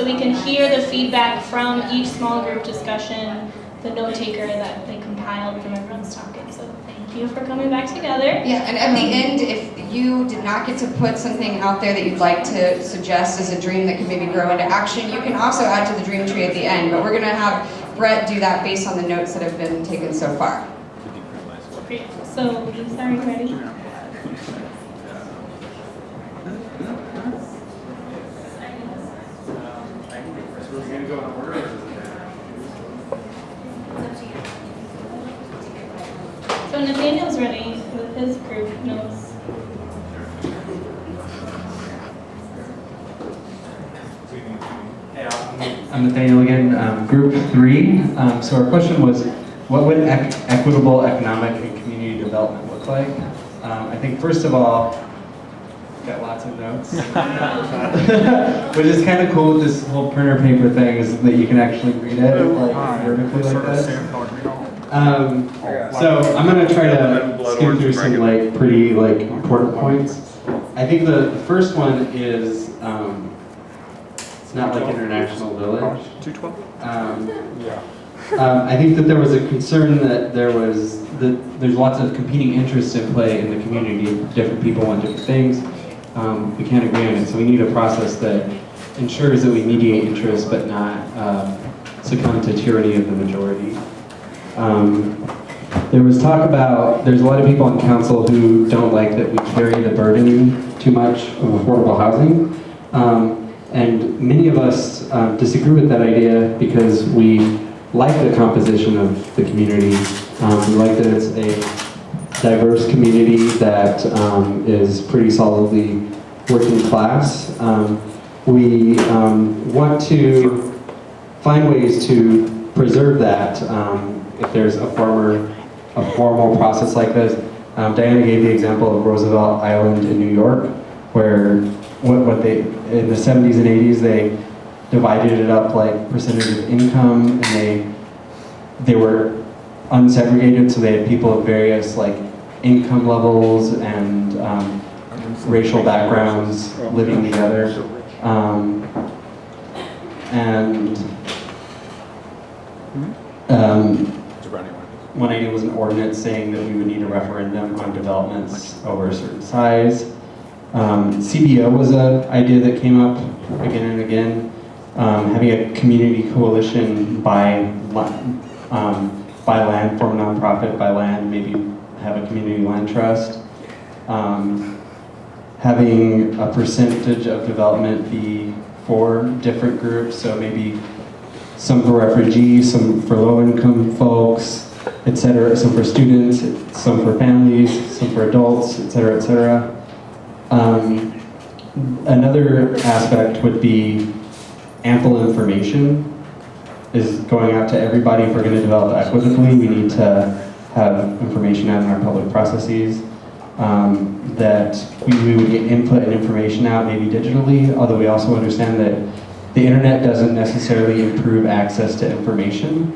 so we can hear the feedback from each small group discussion, the note taker that they compiled from everyone's talking. So thank you for coming back together. Yeah, and at the end, if you did not get to put something out there that you'd like to suggest as a dream that could maybe grow into action, you can also add to the dream tree at the end. But we're going to have Brett do that based on the notes that have been taken so far. Great. So, Lisa, are you ready? So Nathaniel's ready with his group notes. I'm Nathaniel again, group 3. So our question was, what would equitable economic and community development look like? I think first of all, got lots of notes, which is kind of cool with this whole printer paper thing, is that you can actually read it like vertically like this. So I'm going to try to skim through some like pretty like important points. I think the first one is it's not like International Village. 212? I think that there was a concern that there's lots of competing interests in play in the community. Different people want different things. We can't agree on it, so we need a process that ensures that we mediate interests but not succumb to tyranny of the majority. There was talk about, there's a lot of people on council who don't like that we carry the burden too much of affordable housing. And many of us disagree with that idea because we like the composition of the community. We like that it's a diverse community that is pretty solidly working class. We want to find ways to preserve that if there's a formal process like this. Diana gave the example of Roosevelt Island in New York, where what they, in the 70s and 80s, they divided it up like percentage of income, and they were unsegregated, so they had people of various like income levels and racial backgrounds living together. And 180 was an ordinance saying that we would need a referendum on developments over a certain size. CBO was an idea that came up again and again. Having a community coalition buy land, form a nonprofit, buy land, maybe have a community land trust. Having a percentage of development be for different groups, so maybe some for refugees, some for low-income folks, etc., some for students, some for families, some for adults, etc., etc. Another aspect would be ample information is going out to everybody. If we're going to develop equitably, we need to have information out in our public processes, that we would get input and information out maybe digitally, although we also understand that the internet doesn't necessarily improve access to information.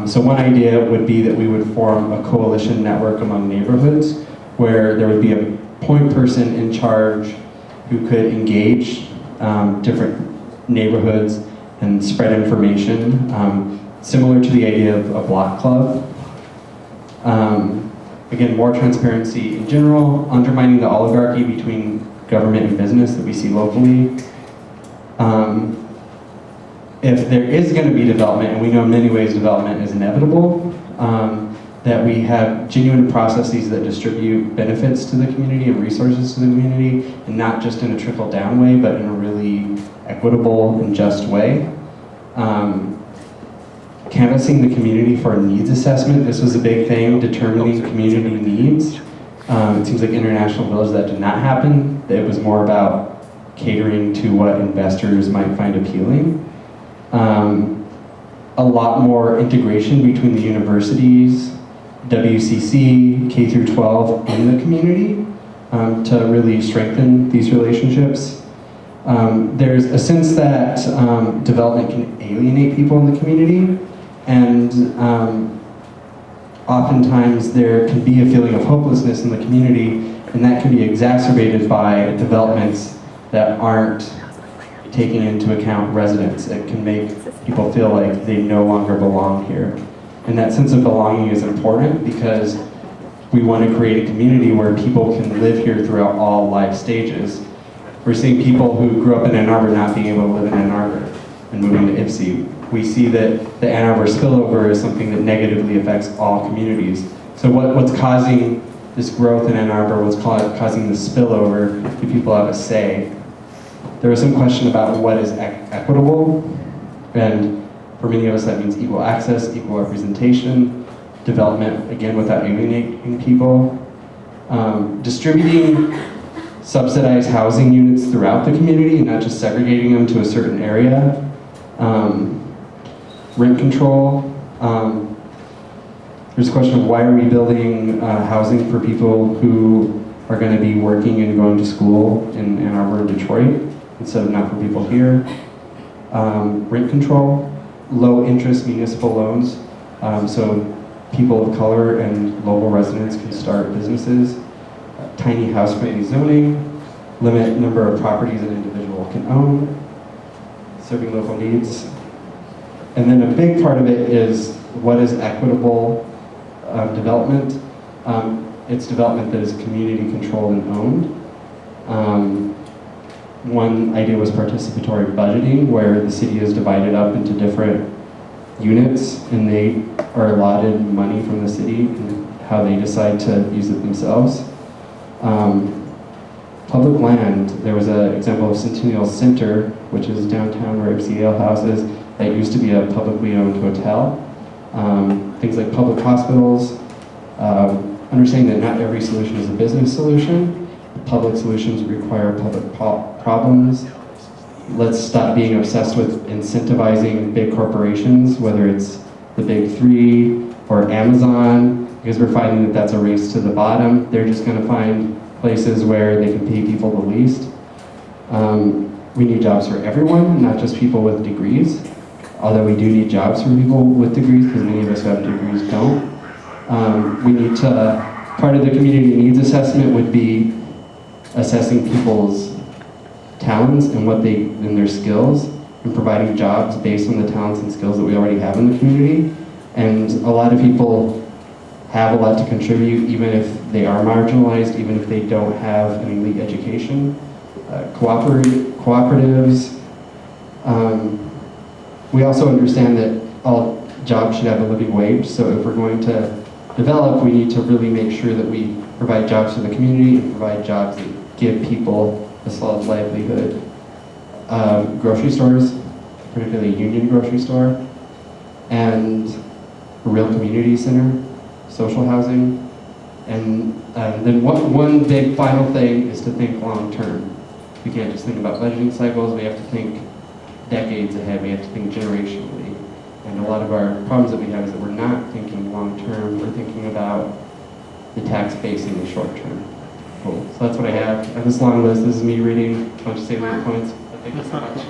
So one idea would be that we would form a coalition network among neighborhoods where there would be a point person in charge who could engage different neighborhoods and spread information, similar to the idea of a block club. Again, more transparency in general, undermining the oligarchy between government and business that we see locally. If there is going to be development, and we know in many ways development is inevitable, that we have genuine processes that distribute benefits to the community and resources to the community, and not just in a trickle-down way, but in a really equitable and just way. Canvassing the community for a needs assessment. This was a big thing, determining community needs. It seems like International Village that did not happen. It was more about catering to what investors might find appealing. A lot more integration between the universities, WCC, K through 12, and the community to really strengthen these relationships. There's a sense that development can alienate people in the community, and oftentimes there can be a feeling of hopelessness in the community, and that can be exacerbated by developments that aren't taking into account residents. It can make people feel like they no longer belong here. And that sense of belonging is important because we want to create a community where people can live here throughout all life stages. We're seeing people who grew up in Ann Arbor not being able to live in Ann Arbor and moving to Ypsi. We see that the Ann Arbor spillover is something that negatively affects all communities. So what's causing this growth in Ann Arbor, what's causing this spillover, do people have a say? There was some question about what is equitable, and for many of us that means equal access, equal representation, development, again, without alienating people. Distributing subsidized housing units throughout the community and not just segregating them to a certain area. Rent control. There's a question of why are we building housing for people who are going to be working and going to school in Ann Arbor and Detroit instead of not for people here. Rent control, low interest municipal loans, so people of color and local residents can start businesses. Tiny house-friendly zoning, limit number of properties an individual can own, serving local needs. And then a big part of it is what is equitable development. It's development that is community controlled and owned. One idea was participatory budgeting, where the city is divided up into different units and they are allotted money from the city and how they decide to use it themselves. Public land, there was an example of Centennial Center, which is downtown where Ypsi Ale House is, that used to be a publicly owned hotel. Things like public hospitals, understanding that not every solution is a business solution. Public solutions require public problems. Let's stop being obsessed with incentivizing big corporations, whether it's the big three or Amazon, because we're finding that that's a race to the bottom. They're just going to find places where they can pay people the least. We need jobs for everyone, not just people with degrees, although we do need jobs for people with degrees, because many of us who have degrees don't. We need to, part of the community needs assessment would be assessing people's talents and and their skills, and providing jobs based on the talents and skills that we already have in the community. And a lot of people have a lot to contribute, even if they are marginalized, even if they don't have an elite education. Cooperatives. We also understand that all jobs should have a living wage, so if we're going to develop, we need to really make sure that we provide jobs for the community and provide jobs that give people a solid livelihood. Grocery stores, particularly Union Grocery Store, and a real community center, social housing, and then one big final thing is to think long term. We can't just think about budgeting cycles, we have to think decades ahead, we have to think generationally. And a lot of our problems that we have is that we're not thinking long term, we're thinking about the tax base in the short term. Cool. So that's what I have. I have this long list. This is me reading a bunch of salient points. But thank you so much.